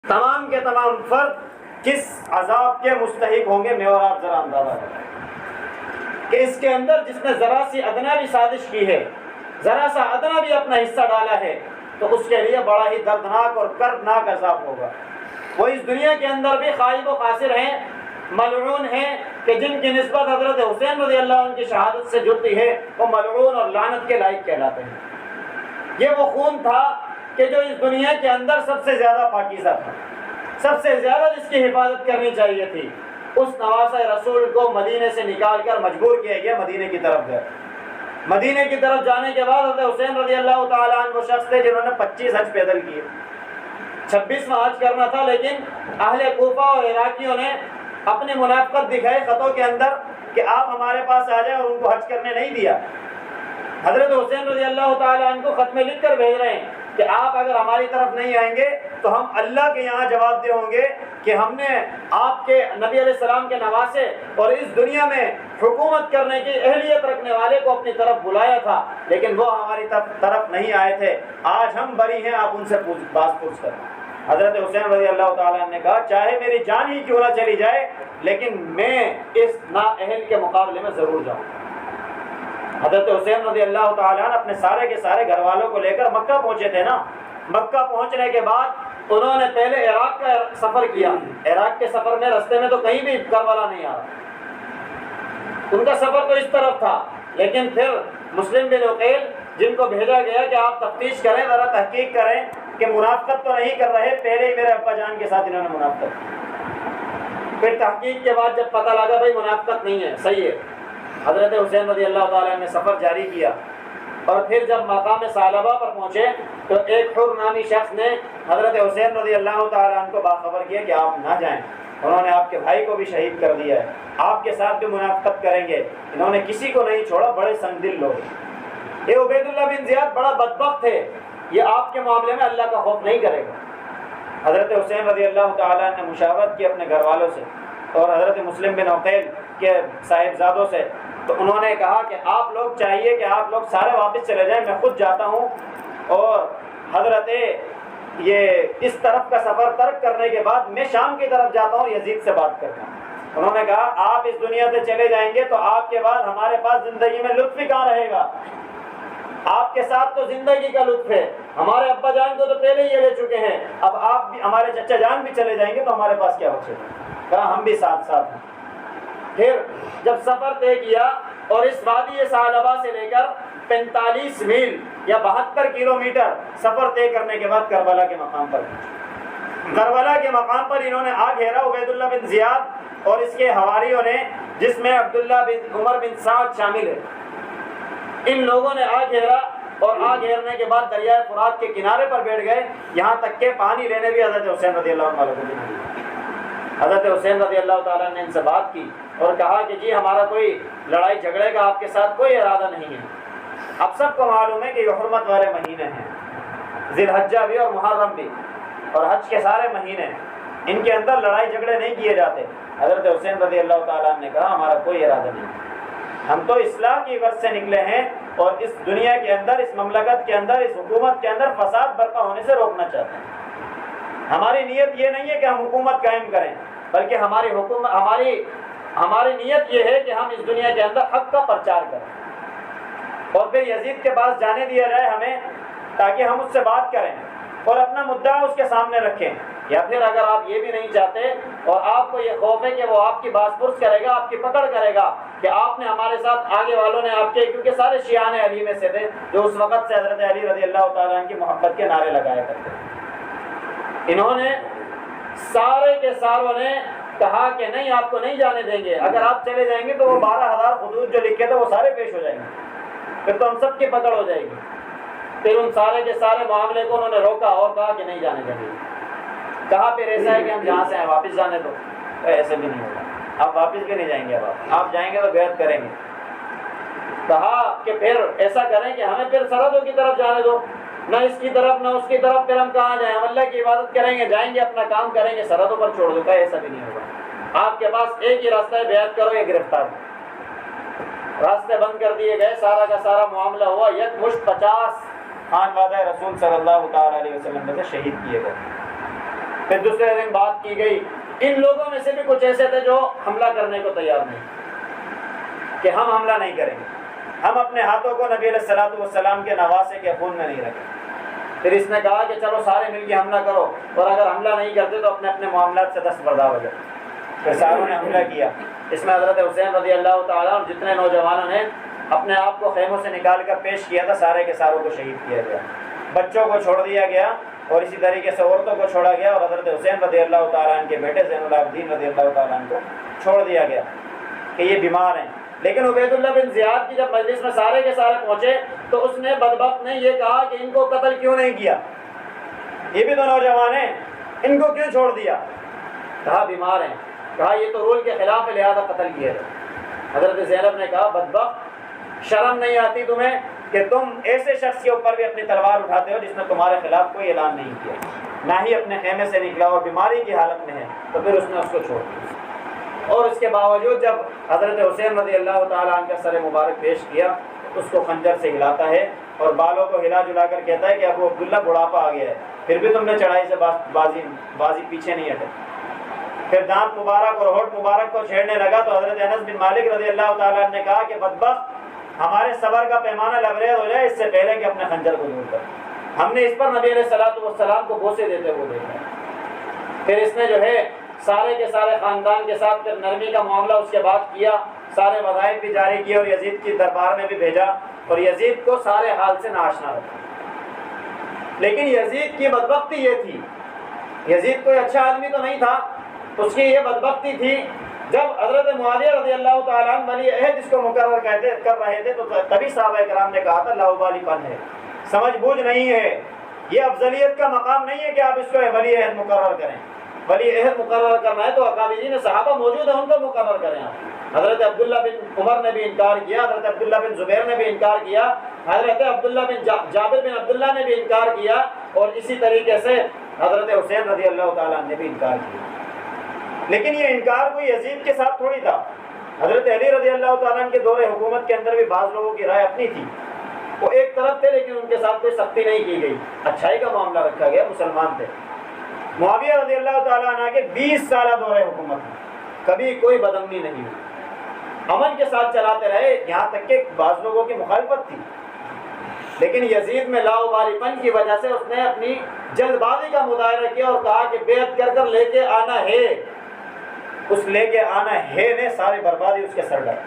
تمام کے تمام فرد کس عذاب کے مستحق ہوں گے، میں اور آپ ذرا اندازہ کریں کہ اس کے اندر جس نے ذرا سی ادنا بھی سازش کی ہے، ذرا سا ادنا بھی اپنا حصہ ڈالا ہے، تو اس کے لیے بڑا ہی دردناک اور کردناک عذاب ہوگا۔ وہ اس دنیا کے اندر بھی خائب و خاسر ہیں، ملعون ہیں، کہ جن کی نسبت حضرت حسین رضی اللہ عنہ کی شہادت سے جڑتی ہے وہ ملعون اور لعنت کے لائق کہلاتے ہیں۔ یہ وہ خون تھا کہ جو اس دنیا کے اندر سب سے زیادہ پاکیزہ تھا، سب سے زیادہ جس کی حفاظت کرنی چاہیے تھی، اس نواسہ رسول کو مدینے سے نکال کر مجبور کیا گیا مدینے کی طرف گئے۔ مدینے کی طرف جانے کے بعد حضرت حسین رضی اللہ تعالیٰ عنہ وہ شخص تھے جنہوں نے 25 حج پیدل کیے، 26واں حج کرنا تھا، لیکن اہل کوفہ اور عراقیوں نے اپنی منافقت دکھائی خطوں کے اندر کہ آپ ہمارے پاس آ جائیں، اور ان کو حج کرنے نہیں دیا۔ حضرت حسین رضی اللہ تعالیٰ عنہ کو خط میں لکھ کر بھیج رہے ہیں کہ آپ اگر ہماری طرف نہیں آئیں گے تو ہم اللہ کے یہاں جواب دے ہوں گے کہ ہم نے آپ کے نبی علیہ السلام کے نواسے اور اس دنیا میں حکومت کرنے کی اہلیت رکھنے والے کو اپنی طرف بلایا تھا، لیکن وہ ہماری طرف نہیں آئے تھے، آج ہم بری ہیں، آپ ان سے بات پوچھ کر۔ حضرت حسین رضی اللہ تعالیٰ عنہ نے کہا چاہے میری جان ہی کیوں نہ چلی جائے، لیکن میں اس نااہل کے مقابلے میں ضرور جاؤں۔ حضرت حسین رضی اللہ تعالیٰ عنہ اپنے سارے کے سارے گھر والوں کو لے کر مکہ پہنچے تھے نا۔ مکہ پہنچنے کے بعد انہوں نے پہلے عراق کا سفر کیا۔ عراق کے سفر میں رستے میں تو کہیں بھی کربلا نہیں آ رہا، ان کا سفر تو اس طرف تھا، لیکن پھر مسلم بن عقیل جن کو بھیجا گیا کہ آپ تفتیش کریں، ذرا تحقیق کریں کہ منافقت تو نہیں کر رہے، پہلے ہی میرے ابا جان کے ساتھ انہوں نے منافقت کی۔ پھر تحقیق کے بعد جب پتہ لگا بھائی منافقت نہیں ہے، صحیح ہے، حضرت حسین رضی اللہ تعالیٰ نے سفر جاری کیا، اور پھر جب مقام ثعلبہ پر پہنچے تو ایک حر نامی شخص نے حضرت حسین رضی اللہ تعالیٰ عنہ کو باخبر کیا کہ آپ نہ جائیں، انہوں نے آپ کے بھائی کو بھی شہید کر دیا ہے، آپ کے ساتھ بھی منافقت کریں گے، انہوں نے کسی کو نہیں چھوڑا، بڑے سنگ دل لوگ۔ یہ عبید اللہ بن زیاد بڑا بدبخت ہے، یہ آپ کے معاملے میں اللہ کا خوف نہیں کرے گا۔ حضرت حسین رضی اللہ تعالیٰ نے مشاورت کی اپنے گھر والوں سے اور حضرت مسلم بن عقیل کے صاحبزادوں سے، تو انہوں نے کہا کہ آپ لوگ چاہیے کہ آپ لوگ سارے واپس چلے جائیں، میں خود جاتا ہوں، اور حضرت یہ اس طرف کا سفر ترک کرنے کے بعد میں شام کی طرف جاتا ہوں، یزید سے بات کرتا ہوں۔ انہوں نے کہا آپ اس دنیا سے چلے جائیں گے تو آپ کے بعد ہمارے پاس زندگی میں لطف ہی کہاں رہے گا، آپ کے ساتھ تو زندگی کا لطف ہے، ہمارے ابا جان کو تو پہلے ہی یہ لے چکے ہیں، اب آپ بھی، ہمارے چچا جان بھی چلے جائیں گے تو ہمارے پاس کیا بچے گا؟ کہا ہم بھی ساتھ ساتھ ہیں۔ پھر جب سفر طے کیا اور اس وادی ثعلبہ سے لے کر 45 میل یا 72 کلومیٹر سفر طے کرنے کے بعد کربلا کے مقام پر پہنچے۔ کربلا کے مقام پر انہوں نے آ گھیرا، عبید اللہ بن زیاد اور اس کے حواریوں نے، جس میں عبداللہ بن عمر بن سعد شامل ہے، ان لوگوں نے آ گھیرا، اور آ گھیرنے کے بعد دریائے فرات کے کنارے پر بیٹھ گئے، یہاں تک کہ پانی لینے بھی حضرت حسین رضی اللہ عنہ کو نہیں۔ حضرت حسین رضی اللہ تعالیٰ نے ان سے بات کی اور کہا کہ جی ہمارا کوئی لڑائی جھگڑے کا آپ کے ساتھ کوئی ارادہ نہیں ہے، اب سب کو معلوم ہے کہ یہ حرمت والے مہینے ہیں، ذی الحجہ بھی اور محرم بھی، اور حج کے سارے مہینے، ان کے اندر لڑائی جھگڑے نہیں کیے جاتے۔ حضرت حسین رضی اللہ تعالیٰ نے کہا ہمارا کوئی ارادہ نہیں، ہم تو اصلاح کی غرض سے نکلے ہیں، اور اس دنیا کے اندر، اس مملکت کے اندر، اس حکومت کے اندر فساد برپا ہونے سے روکنا چاہتے ہیں۔ ہماری نیت یہ نہیں ہے کہ ہم حکومت قائم کریں، بلکہ ہماری نیت یہ ہے کہ ہم اس دنیا کے اندر حق کا پرچار کریں، اور پھر یزید کے پاس جانے دیا جائے ہمیں، تاکہ ہم اس سے بات کریں اور اپنا مدعا اس کے سامنے رکھیں۔ یا پھر اگر آپ یہ بھی نہیں چاہتے اور آپ کو یہ خوف ہے کہ وہ آپ کی بات پرس کرے گا، آپ کی پکڑ کرے گا کہ آپ نے ہمارے ساتھ، آگے والوں نے آپ کے، کیونکہ سارے شیعان علی میں سے تھے جو اس وقت سے حضرت علی رضی اللہ تعالیٰ عنہ کی محبت کے نعرے لگایا کرتے تھے، انہوں نے سارے کے ساروں نے کہا کہ نہیں، آپ کو نہیں جانے دیں گے، اگر آپ چلے جائیں گے تو وہ 12,000 خطوط جو لکھے تھے وہ سارے پیش ہو جائیں گے، پھر تو ہم سب کی پکڑ ہو جائے گی۔ پھر ان سارے کے سارے معاملے کو انہوں نے روکا اور کہا کہ نہیں جانے دیں گے۔ کہا پھر ایسا ہے کہ ہم جہاں سے ہیں واپس جانے دو، ایسے بھی نہیں ہوگا، آپ واپس بھی نہیں جائیں گے، اب آپ جائیں گے تو بیعت کریں گے۔ کہا کہ پھر ایسا کریں کہ ہمیں پھر سرحدوں کی طرف جانے دو، نہ اس کی طرف نہ اس کی طرف، پھر ہم کہاں جائیں، ہم اللہ کی عبادت کریں گے، جائیں گے اپنا کام کریں گے، سرحدوں پر چھوڑ دو۔ کہا ایسا بھی نہیں ہوگا، آپ کے پاس ایک ہی راستہ ہے، بیعت کرو یا گرفتار۔ راستے بند کر دیے گئے، سارا کا سارا معاملہ ہوا، یک مشت 50 خان وعدہ رسول صلی اللہ تعالیٰ علیہ وسلم میں سے شہید کیے گئے۔ پھر دوسرے دن بات کی گئی، ان لوگوں میں سے بھی کچھ ایسے تھے جو حملہ کرنے کو تیار نہیں کہ ہم حملہ نہیں کریں گے، ہم اپنے ہاتھوں کو نبی علیہ الصلوۃ والسلام کے نواسے کے خون میں نہیں رکھیں۔ پھر اس نے کہا کہ چلو سارے مل کے حملہ کرو، اور اگر حملہ نہیں کرتے تو اپنے اپنے معاملات سے دستبردار ہو جائے۔ پھر ساروں نے حملہ کیا، اس میں حضرت حسین رضی اللہ تعالیٰ اور جتنے نوجوانوں نے اپنے آپ کو خیموں سے نکال کر پیش کیا تھا، سارے کے ساروں کو شہید کیا گیا، بچوں کو چھوڑ دیا گیا، اور اسی طریقے سے عورتوں کو چھوڑا گیا، اور حضرت حسین رضی اللہ تعالیٰ عنہ کے بیٹے زین العابدین رضی اللہ تعالیٰ عنہ کو چھوڑ دیا گیا کہ یہ بیمار ہیں۔ لیکن عبید اللہ بن زیاد کی جب مجلس میں سارے کے سارے پہنچے تو اس نے بدبخت نے یہ کہا کہ ان کو قتل کیوں نہیں کیا، یہ بھی تو نوجوان ہیں، ان کو کیوں چھوڑ دیا؟ کہا بیمار ہیں، کہا یہ تو رول کے خلاف ہے لہذا قتل کیا ہے۔ حضرت زینب نے کہا بدبخت، شرم نہیں آتی تمہیں کہ تم ایسے شخص کے اوپر بھی اپنی تلوار اٹھاتے ہو جس نے تمہارے خلاف کوئی اعلان نہیں کیا، نہ ہی اپنے خیمے سے نکلا اور بیماری کی حالت میں ہے؟ تو پھر اس نے اس کو چھوڑ دیا، اور اس کے باوجود جب حضرت حسین رضی اللہ تعالیٰ عنہ کا سر مبارک پیش کیا اس کو خنجر سے ہلاتا ہے اور بالوں کو ہلا جلا کر کہتا ہے کہ ابو عبداللہ بڑھاپا آ گیا ہے، پھر بھی تم نے چڑھائی سے بازی پیچھے نہیں ہٹے۔ پھر دانت مبارک اور ہونٹ مبارک کو چھیڑنے لگا تو حضرت انس بن مالک رضی اللہ تعالیٰ عنہ نے کہا کہ بدبخت، ہمارے صبر کا پیمانہ لبریز ہو جائے اس سے پہلے کہ اپنے خنجر کو دور کر۔ ہم نے اس پر نبی علیہ الصلوۃ والسلام کو بوسے دیتے ہوئے دیکھا۔ پھر اس نے جو ہے سارے کے سارے خاندان کے ساتھ پھر نرمی کا معاملہ اس کے بعد کیا، سارے وظائف بھی جاری کیے اور یزید کی دربار میں بھی بھیجا، اور یزید کو سارے حال سے ناآشنا رکھا۔ لیکن یزید کی بدبختی یہ تھی، یزید کوئی اچھا آدمی تو نہیں تھا، اس کی یہ بدبختی تھی جب حضرت معاویہ رضی اللہ تعالیٰ عنہ ولی عہد اس کو مقرر کر رہے تھے تو تبھی صحابہ کرام نے کہا تھا لاؤبالی پن ہے، سمجھ بوجھ نہیں ہے، یہ افضلیت کا مقام نہیں ہے کہ آپ اس کو ولی عہد مقرر کریں۔ ولی عہد مقرر کرنا ہے تو اکابرین صحابہ موجود ہیں، ان کو مقرر کریں آپ۔ حضرت عبداللہ بن عمر نے بھی انکار کیا، حضرت عبداللہ بن زبیر نے بھی انکار کیا، حضرت عبداللہ بن جابر بن عبداللہ نے بھی انکار کیا، اور اسی طریقے سے حضرت حسین رضی اللہ تعالیٰ نے بھی انکار کیا۔ لیکن یہ انکار کوئی یزید کے ساتھ تھوڑی تھا، حضرت علی رضی اللہ تعالیٰ عنہ کے دور حکومت کے اندر بھی بعض لوگوں کی رائے اپنی تھی، وہ ایک طرف تھے لیکن ان کے ساتھ کوئی سختی نہیں کی گئی، اچھائی کا معاملہ رکھا گیا، مسلمان تھے۔ معاویہ رضی اللہ تعالیٰ عنہ کے 20 سالہ دور حکومت میں کبھی کوئی بدامنی نہیں ہوئی، امن کے ساتھ چلاتے رہے، یہاں تک کہ بعض لوگوں کی مخالفت تھی، لیکن یزید میں لاؤبالی پن کی وجہ سے اس نے اپنی جلد بازی کا مظاہرہ کیا اور کہا کہ بیعت کر کر لے کے آنا ہے، اس لے کے آنا ہے نے ساری بربادی اس کے سر ڈالی۔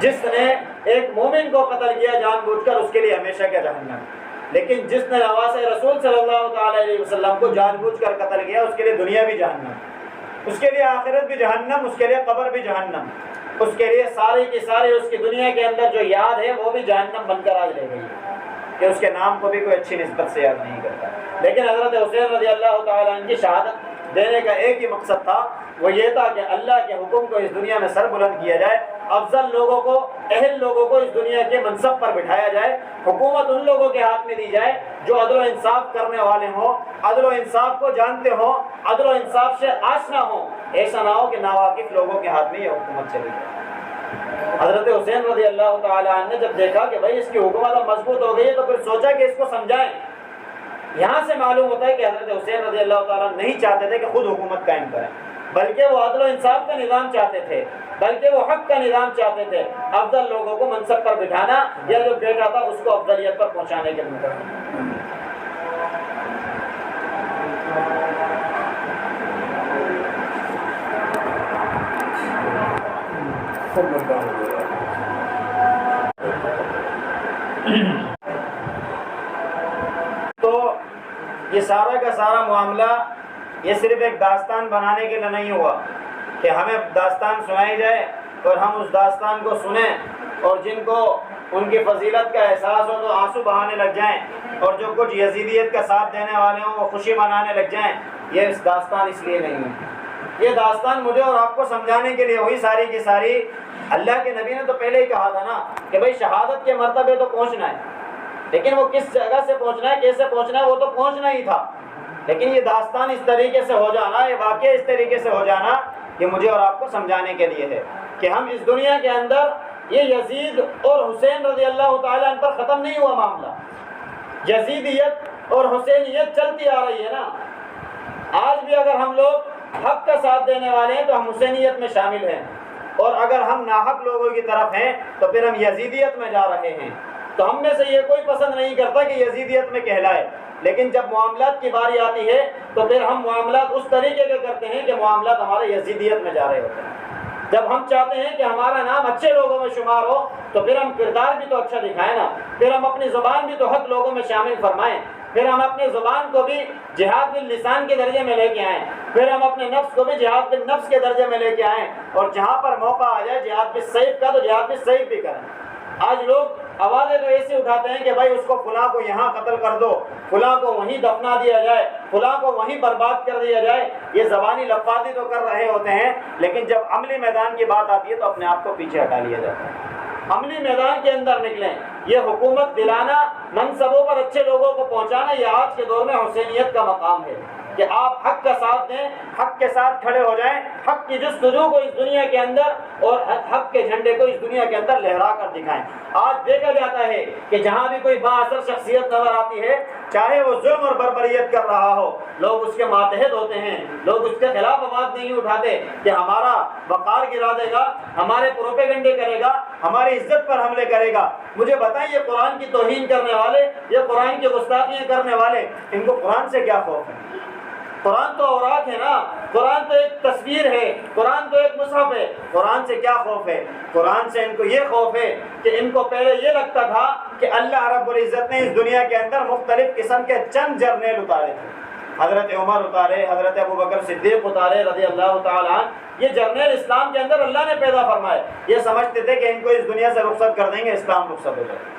جس نے ایک مومن کو قتل کیا جان بوجھ کر اس کے لیے ہمیشہ کا جہنم، لیکن جس نے نواسے رسول صلی اللہ تعالی علیہ وسلم کو جان بوجھ کر قتل کیا اس کے لیے دنیا بھی جہنم، اس کے لیے آخرت بھی جہنم، اس کے لیے قبر بھی جہنم، اس کے لیے ساری کی ساری اس کی دنیا کے اندر جو یاد ہے وہ بھی جہنم بن کر آج رہ گئی کہ اس کے نام کو بھی کوئی اچھی نسبت سے یاد نہیں کرتا۔ لیکن حضرت حسین رضی اللہ تعالیٰ عنہ کی شہادت دینے کا ایک ہی مقصد تھا، وہ یہ تھا کہ اللہ کے حکم کو اس دنیا میں سر بلند کیا جائے، افضل لوگوں کو، اہل لوگوں کو اس دنیا کے منصب پر بٹھایا جائے، حکومت ان لوگوں کے ہاتھ میں دی جائے جو عدل و انصاف کرنے والے ہوں، عدل و انصاف کو جانتے ہوں، عدل و انصاف سے آشنا ہوں، ایسا نہ ہو کہ ناواقف لوگوں کے ہاتھ میں یہ حکومت چلی جائے۔ حضرت حسین رضی اللہ تعالیٰ عنہ نے جب دیکھا کہ بھائی اس کی حکومت اب مضبوط ہو گئی ہے تو پھر سوچا کہ اس کو سمجھائیں۔ یہاں سے معلوم ہوتا ہے کہ حضرت حسین رضی اللہ تعالیٰ نہیں چاہتے تھے کہ خود حکومت قائم کریں، بلکہ وہ عدل و انصاف کا نظام چاہتے تھے، بلکہ وہ حق کا نظام چاہتے تھے، افضل لوگوں کو منصب پر بٹھانا یا جو بیٹا تھا اس کو افضلیت پر پہنچانے کے لیے۔ تو یہ سارا کا سارا معاملہ یہ صرف ایک داستان بنانے کے لیے نہیں ہوا کہ ہمیں داستان سنائی جائے اور ہم اس داستان کو سنیں اور جن کو ان کی فضیلت کا احساس ہو تو آنسو بہانے لگ جائیں، اور جو کچھ یزیدیت کا ساتھ دینے والے ہوں وہ خوشی منانے لگ جائیں۔ یہ اس داستان اس لیے نہیں ہے، یہ داستان مجھے اور آپ کو سمجھانے کے لیے ہوئی ساری کی ساری۔ اللہ کے نبی نے تو پہلے ہی کہا تھا نا کہ بھائی شہادت کے مرتبے تو پہنچنا ہے، لیکن وہ کس جگہ سے پہنچنا ہے، کیسے پہنچنا ہے، وہ تو پہنچنا ہی تھا، لیکن یہ داستان اس طریقے سے ہو جانا، یہ واقعہ اس طریقے سے ہو جانا یہ مجھے اور آپ کو سمجھانے کے لیے ہے کہ ہم اس دنیا کے اندر یہ یزید اور حسین رضی اللہ تعالیٰ عنہ پر ختم نہیں ہوا معاملہ، یزیدیت اور حسینیت چلتی آ رہی ہے نا، آج بھی اگر ہم لوگ حق کا ساتھ دینے والے ہیں تو ہم حسینیت میں شامل ہیں، اور اگر ہم ناحق لوگوں کی طرف ہیں تو پھر ہم یزیدیت میں جا رہے ہیں۔ تو ہم میں سے یہ کوئی پسند نہیں کرتا کہ یزیدیت میں کہلائے، لیکن جب معاملات کی باری آتی ہے تو پھر ہم معاملات اس طریقے کے کرتے ہیں کہ معاملات ہمارے یزیدیت میں جا رہے ہوتے ہیں۔ جب ہم چاہتے ہیں کہ ہمارا نام اچھے لوگوں میں شمار ہو تو پھر ہم کردار بھی تو اچھا دکھائیں نا، پھر ہم اپنی زبان بھی تو حق لوگوں میں شامل فرمائیں، پھر ہم اپنی زبان کو بھی جہاد باللسان کے درجے میں لے کے آئیں، پھر ہم اپنے نفس کو بھی جہاد بالنفس کے درجے میں لے کے آئیں، اور جہاں پر موقع آ جائے جہاد بالسیف کا تو جہاد بالسیف بھی کریں۔ آج لوگ آوازیں تو ایسے اٹھاتے ہیں کہ بھائی اس کو فلاں کو یہاں قتل کر دو، فلاں کو وہیں دفنا دیا جائے، فلاں کو وہیں برباد کر دیا جائے۔ یہ زبانی لفاظی تو کر رہے ہوتے ہیں، لیکن جب عملی میدان کی بات آتی ہے تو اپنے آپ کو پیچھے ہٹا لیا جاتا ہے۔ عملی میدان کے اندر نکلیں۔ یہ حکومت دلانا، منصبوں پر اچھے لوگوں کو پہنچانا، یہ آج کے دور میں حسینیت کا مقام ہے کہ آپ حق کا ساتھ دیں، حق کے ساتھ کھڑے ہو جائیں، حق کی جستجو کو اس دنیا کے اندر اور حق کے جھنڈے کو اس دنیا کے اندر لہرا کر دکھائیں۔ آج دیکھا جاتا ہے کہ جہاں بھی کوئی بااثر شخصیت نظر آتی ہے، چاہے وہ ظلم اور بربریت کر رہا ہو، لوگ اس کے ماتحت ہوتے ہیں، لوگ اس کے خلاف آواز نہیں اٹھاتے کہ ہمارا وقار گرا دے گا، ہمارے پروپیگنڈے کرے گا، ہماری عزت پر حملے کرے گا۔ مجھے بتائیں، یہ قرآن کی توہین کرنے والے، یہ قرآن کی گستاخیاں کرنے والے، ان کو قرآن سے کیا خوف ہے؟ قرآن تو اوراق ہے نا، قرآن تو ایک تصویر ہے، قرآن تو ایک مصحف ہے، قرآن سے کیا خوف ہے؟ قرآن سے ان کو یہ خوف ہے کہ ان کو پہلے یہ لگتا تھا کہ اللہ رب العزت نے اس دنیا کے اندر مختلف قسم کے چند جرنیل اتارے تھے، حضرت عمر اتارے، حضرت ابوبکر صدیق اتارے رضی اللہ تعالیٰ عنہ، یہ جرنیل اسلام کے اندر اللہ نے پیدا فرمائے۔ یہ سمجھتے تھے کہ ان کو اس دنیا سے رخصت کر دیں گے، اسلام رخصت ہو جائے۔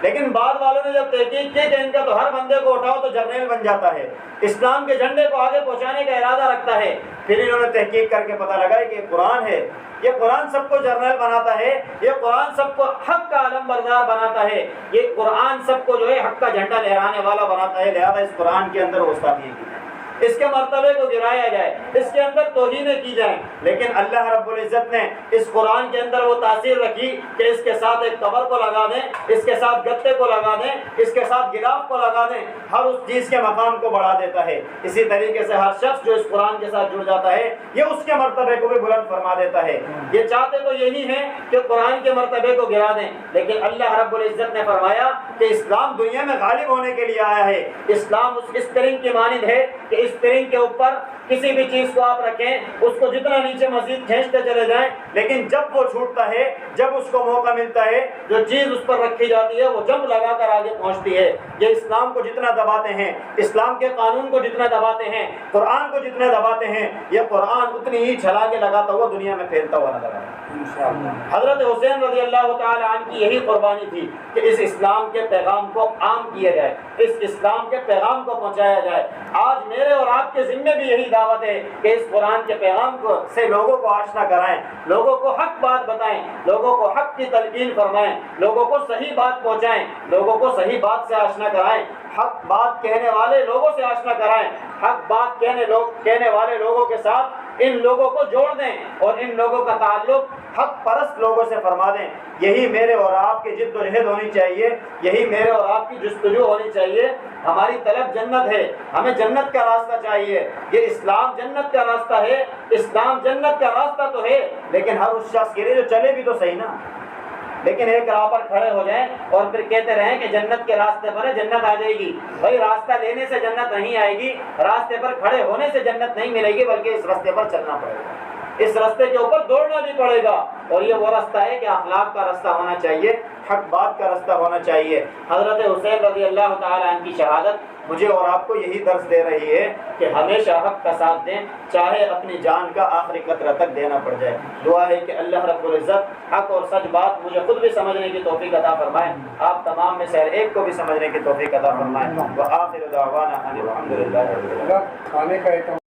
لیکن بعد والوں نے جب تحقیق کی کہ ان کا تو ہر بندے کو اٹھاؤ تو جرنیل بن جاتا ہے، اسلام کے جھنڈے کو آگے پہنچانے کا ارادہ رکھتا ہے، پھر انہوں نے تحقیق کر کے پتہ لگا کہ یہ قرآن ہے، یہ قرآن سب کو جرنیل بناتا ہے، یہ قرآن سب کو حق کا علم بردار بناتا ہے، یہ قرآن سب کو جو ہے حق کا جھنڈا لہرانے والا بناتا ہے۔ لہذا اس قرآن کے اندر گستاخی کی جائے، اس کے مرتبے کو گرایا جائے، اس کے اندر توہینیں کی جائیں، لیکن اللہ رب العزت نے اس قرآن کے اندر وہ تاثیر رکھی کہ اس کے ساتھ ایک قبر کو لگا دیں، اس کے ساتھ گتے کو لگا دیں، اس کے ساتھ گلاف کو لگا دیں، ہر اس چیز کے مقام کو بڑھا دیتا ہے۔ اسی طریقے سے ہر شخص جو اس قرآن کے ساتھ جڑ جاتا ہے، یہ اس کے مرتبے کو بھی بلند فرما دیتا ہے۔ یہ چاہتے تو یہی ہیں کہ قرآن کے مرتبے کو گرا دیں، لیکن اللہ رب العزت نے فرمایا کہ اسلام دنیا میں غالب ہونے کے لیے آیا ہے۔ اسلام اس پرنگ کی مانند ہے کہ اس پرنگ کے اوپر کسی بھی چیز کو آپ رکھیں، اس کو جتنا نیچے مزید کھینچتے چلے جائیں، لیکن جب وہ چھوٹتا ہے، جب اس کو موقع ملتا ہے، جو چیز اس پر رکھی جاتی ہے وہ جمپ لگا کر آگے پہنچتی ہے۔ یہ اسلام کو جتنا دباتے ہیں، اسلام کے قانون کو جتنا دباتے ہیں، قرآن کو جتنے دباتے ہیں، یہ قرآن اتنی ہی چھلانگیں لگاتا ہوا دنیا میں پھیلتا ہوا نظر آئے۔ حضرت حسین رضی اللہ تعالی عنہ کی یہی قربانی تھی کہ اس اسلام کے پیغام کو عام کیا جائے، اس اسلام کے پیغام کو پہنچایا جائے۔ آج میرے اور آپ کے ذمے بھی یہی دعوت ہے کہ اس قرآن کے پیغام کو سے لوگوں کو آشنا کرائیں، لوگوں کو حق بات بتائیں، لوگوں کو حق کی تلقین فرمائیں، لوگوں کو صحیح بات پہنچائیں، لوگوں کو صحیح بات سے آشنا کرائیں، حق بات کہنے والے لوگوں سے آشنا کرائیں، حق بات کہنے والے لوگوں کے ساتھ ان لوگوں کو جوڑ دیں اور ان لوگوں کا تعلق حق پرست لوگوں سے فرما دیں۔ یہی میرے اور آپ کی جد و جہد ہونی چاہیے، یہی میرے اور آپ کی جستجو ہونی چاہیے۔ ہماری طلب جنت ہے، ہمیں جنت کا راستہ چاہیے۔ یہ اسلام جنت کا راستہ ہے، اسلام جنت کا راستہ تو ہے، لیکن ہر اس شخص کے لیے جو چلے بھی تو صحیح نا۔ لیکن ایک راہ پر کھڑے ہو جائیں اور پھر کہتے رہیں کہ جنت کے راستے پر ہے، جنت آ جائے گی۔ بھائی راستہ لینے سے جنت نہیں آئے گی، راستے پر کھڑے ہونے سے جنت نہیں ملے گی، بلکہ اس راستے پر چلنا پڑے گا، اس راستے کے اوپر دوڑنا بھی پڑے گا۔ اور یہ وہ راستہ ہے کہ اخلاق کا راستہ ہونا چاہیے، حق بات کا راستہ ہونا چاہیے۔ حضرت حسین رضی اللہ تعالی عنہ کی شہادت مجھے اور آپ کو یہی درس دے رہی ہے کہ ہمیشہ حق کا ساتھ دیں، چاہے اپنی جان کا آخری قطرہ تک دینا پڑ جائے۔ دعا ہے کہ اللہ رب العزت حق اور سچ بات مجھے خود بھی سمجھنے کی توفیق عطا فرمائے، آپ تمام میں سے ہر ایک کو بھی سمجھنے کی توفیق عطا فرمائے۔ وآخر دعوانا ان الحمد للہ۔